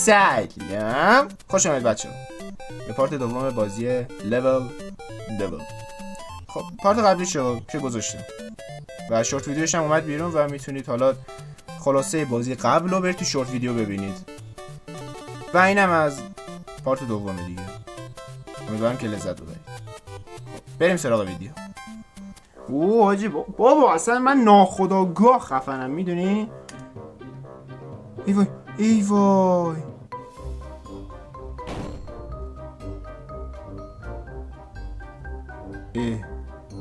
سلام، خوش آمدید بچه‌ها به پارت دوم بازی لول. خب پارت قبلیشو که گذاشتم و شورت ویدیوش هم اومد بیرون و میتونید حالا خلاصه بازی قبل رو برید تو شورت ویدیو ببینید و اینم از پارت دومه دیگه. امیدوارم که لذت ببرید. بریم سراغ ویدیو. اوه حاجی بابا اصلا من ناخودآگاه خفنم، میدونی؟ ای وای ای وای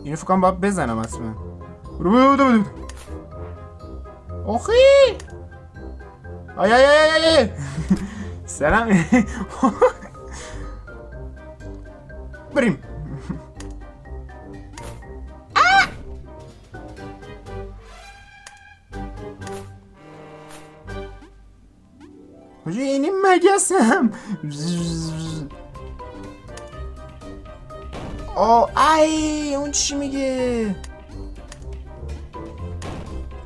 اینو فکرم باید بزنم اصلا. آخی آی آی آی آی سلام بریم. حاجی اینی مگسم. ای اون چی میگه؟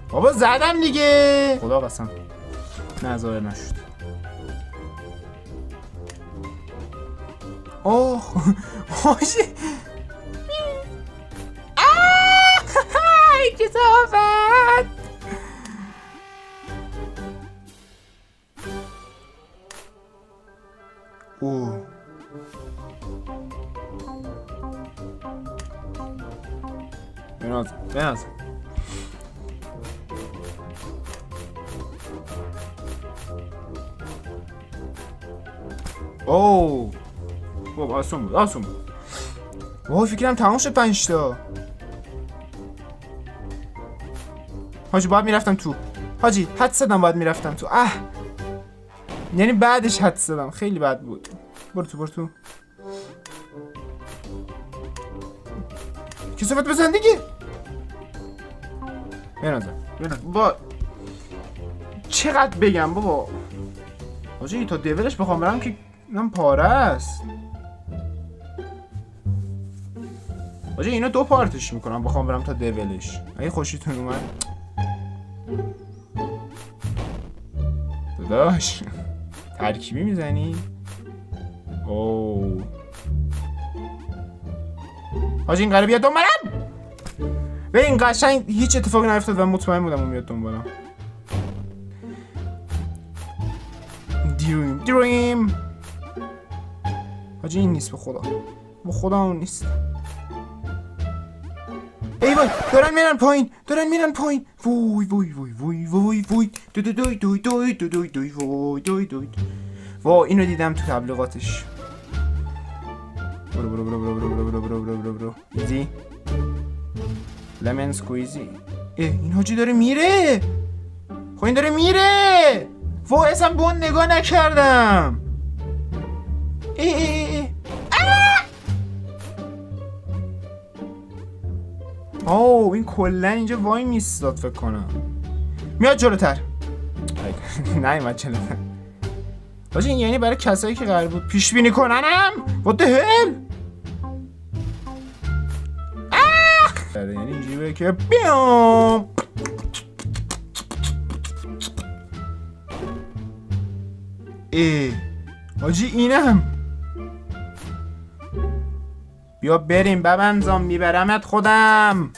بابا زدم دیگه. خدا قسم نه ظاهر نشد. حاجی کثافت. بناز بابا آسون بود. وای فکرم تمام شد 5 تا. حاجی باید میرفتم تو. حاجی حد زدم باید میرفتم تو. یعنی بعدش حد زدم، خیلی بد بود. برو تو کثافت بزن دیگه. بنازم با چقدر بگم بابا. حاجی تا دیولش بخوام برم که اینم پاره است. حاجی اینو 2 پارتش میکنم بخوام برم تا دیولش. اگه خوشیتون اومد داداش ترکیبی میزنی؟ حاجی این قراره بیاد دنبالم. به این قشنگ هیچ اتفاقی نیفتاد و مطمئن بودم اون میاد دنبالم. دریم حاجی این نیست، به خدا اون نیست. ای وای دارن میرن پایین. وای اینو دیدم تو تبلیغاتش. برو ایزی لمن سکویزی. این حاجی داره میره. خب این داره میره. وای اصلا به اون نگاه نکردم. این کلن اینجا وای میستاد فکر کنم. میاد جلوتر. نه من جلوتر. حاجی این یعنی برای کسایی که قرار بود پیش بینی کننم. What the hell؟ یعنی اینجوری بره که بیام. حاجی اینم. بیا بریم ببنزام میبرمت خودم.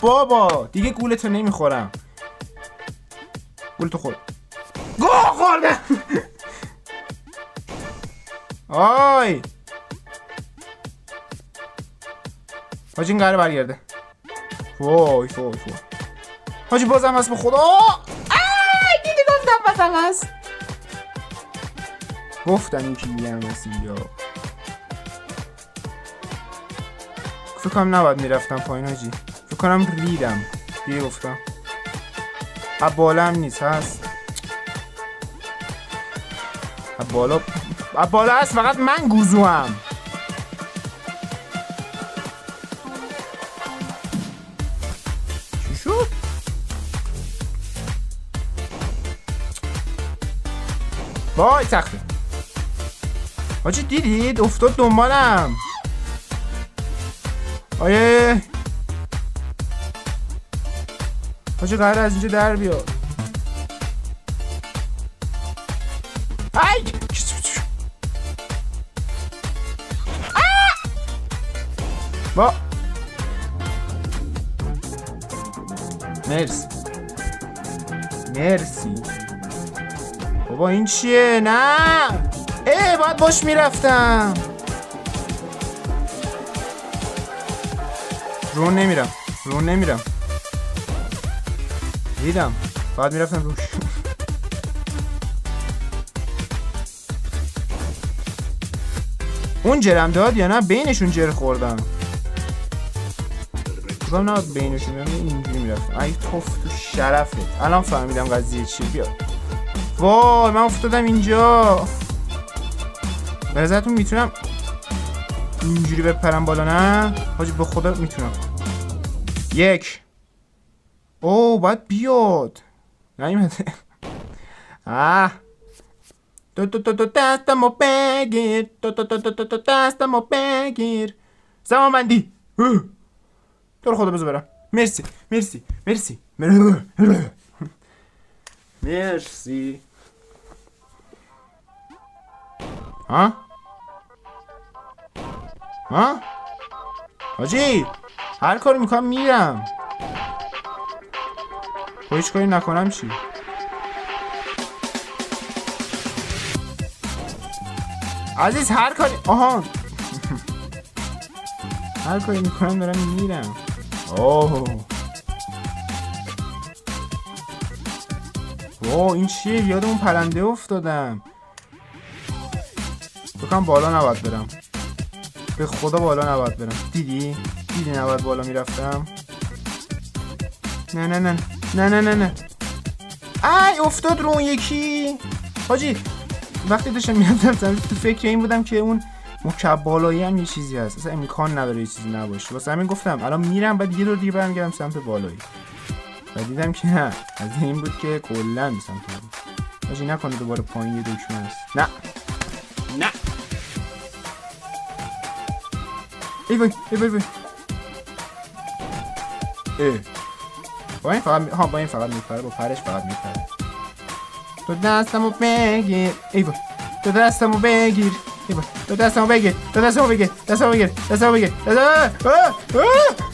بابا دیگه گولتو نمیخورم. گولتو خورد. خوردم. آی حاجی این قراره برگرده. وای حاجی بازم هست به خدا. دیدی گفتم بازم هست. گفتم این که میگم هست اینجا. فکر کنم نباید میرفتم پایین حاجی. فکر کنم ریدم. دیگه گفتم بالا هم نیست هست. بالا هست فقط من گوزو هم. چی شد؟ وای تخته. حاجی دیدید افتاد دنبالم. آیه حاجی قراره از اینجا در بیاد. ای با مرسی مرسی. بابا این چیه؟ نه باید باش میرفتم. رون نمیرم دیدم باید میرفتم روش. اون جرم داد یا نه؟ بینشون جر خوردم. بگم نه بینشون اینجوری میرفتم. ای توف تو شرفت. الان فهمیدم قضیه چیه. بیا وای من افتادم اینجا. به نظرتون میتونم اینجوری بپرم بالا؟ نه حاجی به خدا میتونم. یک باید بیاد. نیومده. تو دستمو بگیر. تو دستمو بگیر. زمان بندی. تو رو خدا بذار برم. مرسی ها حاجی هر کاری میکنم میرم. هیچ کاری نکنم چی؟ عزیز هر کاری هر کاری میکنم دارم میرم. این چیه؟ یاد اون پرنده افتادم. بکنم بالا نباید برم. به خدا بالا نباید برم. دیدی نباید بالا میرفتم. نه ای افتاد رو اون یکی. حاجی وقتی داشتم میرفتم تو فکر این بودم که اون مکعب بالایی هم یه چیزی هست. اصلا امکان نداره یه چیزی نباشه. واسه همین گفتم الان میرم بعد یه دور دیگه برمیگردم سمت بالایی. و دیدم که نه از این بود که کلا سمت بالایی. حاجی نکنه دوباره پایین یه دکمه هست. نه ای وای با این فقط میپره. با پرش فقط میپره. تو دستمو بگیر. ای وای تو دستمو بگیر.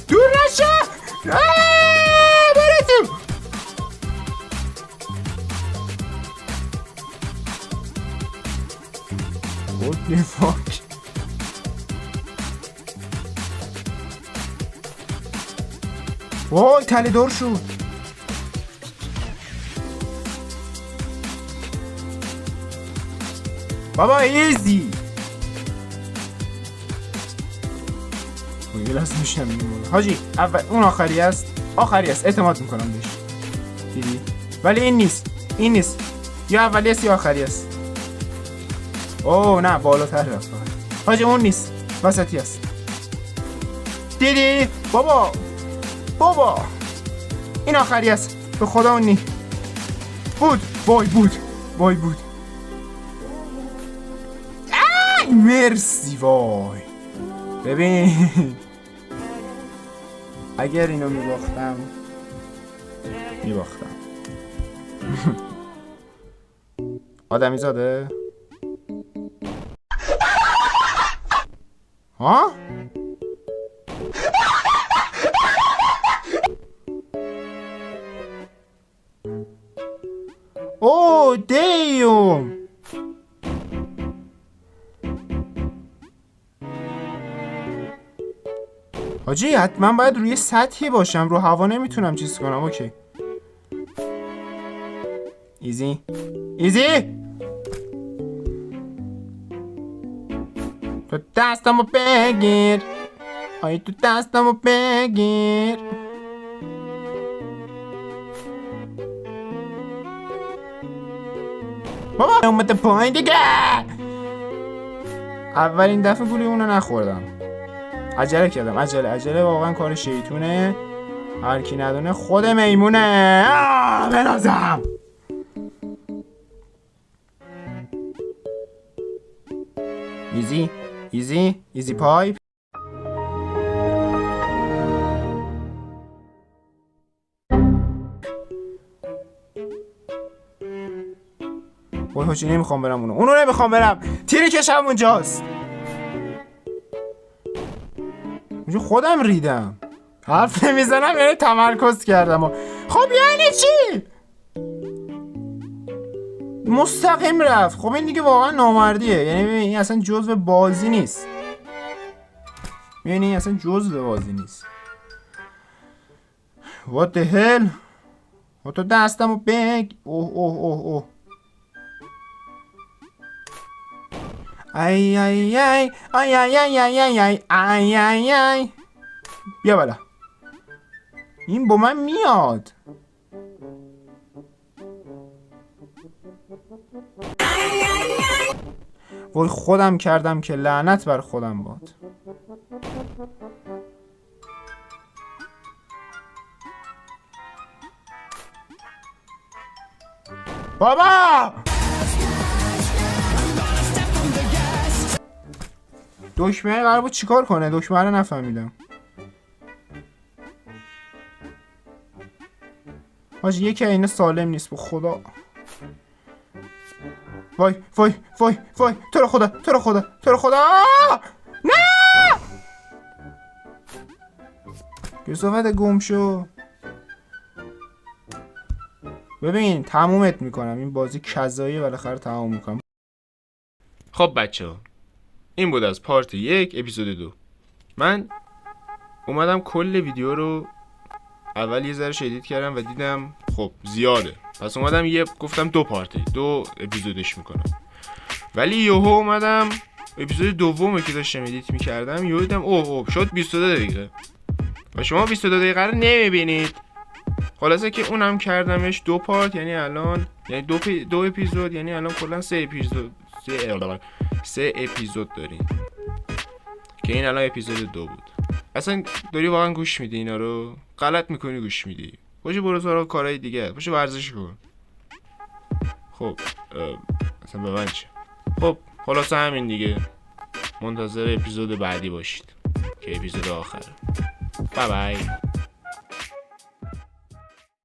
دور نشو. برو تو. What the fuck؟ وای تله دار شد. بابا ایزی. یه لحظه میشنم میمونه. حاجی اول اون آخری است اعتماد میکنم بهش. دیدی؟ ولی این نیست. یا اولی است یا آخری است. نه بالاتر رفت. حاجی اون نیست وسطی است. دیدی؟ بابا این آخری است. به خدا اون نیست. وای بود. مرسی وای. ببین اگر اینو میباختم آدمی زاده ها؟ دیوم حاجی حتما باید روی سطحی باشم. رو هوا نمیتونم چیز کنم. اوکی ایزی تو دستمو بگیر. تو دستمو بگیر. بابا اومده پایین دیگه. اولین دفعه گولی اونو نخوردم. عجله کردم. عجله واقعا کار شیطونه. هر کی ندونه خود میمونه. بنازم. ایزی پایپ. وای حاجی نمیخوام برم اونو نمیخوام برم. تیر کشم اونجاست. اونجا خودم ریدم. حرف نمیزنم یعنی تمرکز کردم. خب یعنی چی؟ مستقیم رفت. خب این دیگه واقعا نامردیه. یعنی این اصلا جزء بازی نیست. یعنی این اصلا جزء بازی نیست. What the hell؟ تو دستمو بگ. اوه ای بیا بالا. این با من میاد. وای خودم کردم که لعنت بر خودم باد. بابا دکمه قرار بود چیکار کنه؟ دکمه رو نفهمیدم. حاجی یکی اینا سالم نیست به خدا. وای تو رو خدا نه کسافت گم شو. ببین تمومت میکنم. این بازی کذاییه بالاخره تموم میکنم. خب بچه‌ها این بود از پارت 1 اپیزود 2. من اومدم کل ویدیو رو اول یه ذره ادیت کردم و دیدم خب زیاده، پس اومدم گفتم 2 پارت 2 اپیزودش میکنم. ولی یهو اومدم اپیزود دومه که داشتم ادیت میکردم یهو دیدم اوه شد 22 دقیقه و شما 22 دقیقه رو نمیبینید. خلاصه که اونم کردمش 2 پارت، یعنی الان دو اپیزود، یعنی الان کلا 3 اپیزود داریم که این الان اپیزود 2 بود. اصلا داری واقعا گوش میدی اینا رو؟ غلط میکنی گوش میدی. باشه برو سراغ کارهای دیگه، باشه ورزش کن. خب اصلا به من چه؟ خب خلاصه همین دیگه. منتظر اپیزود بعدی باشید که اپیزود آخره. بای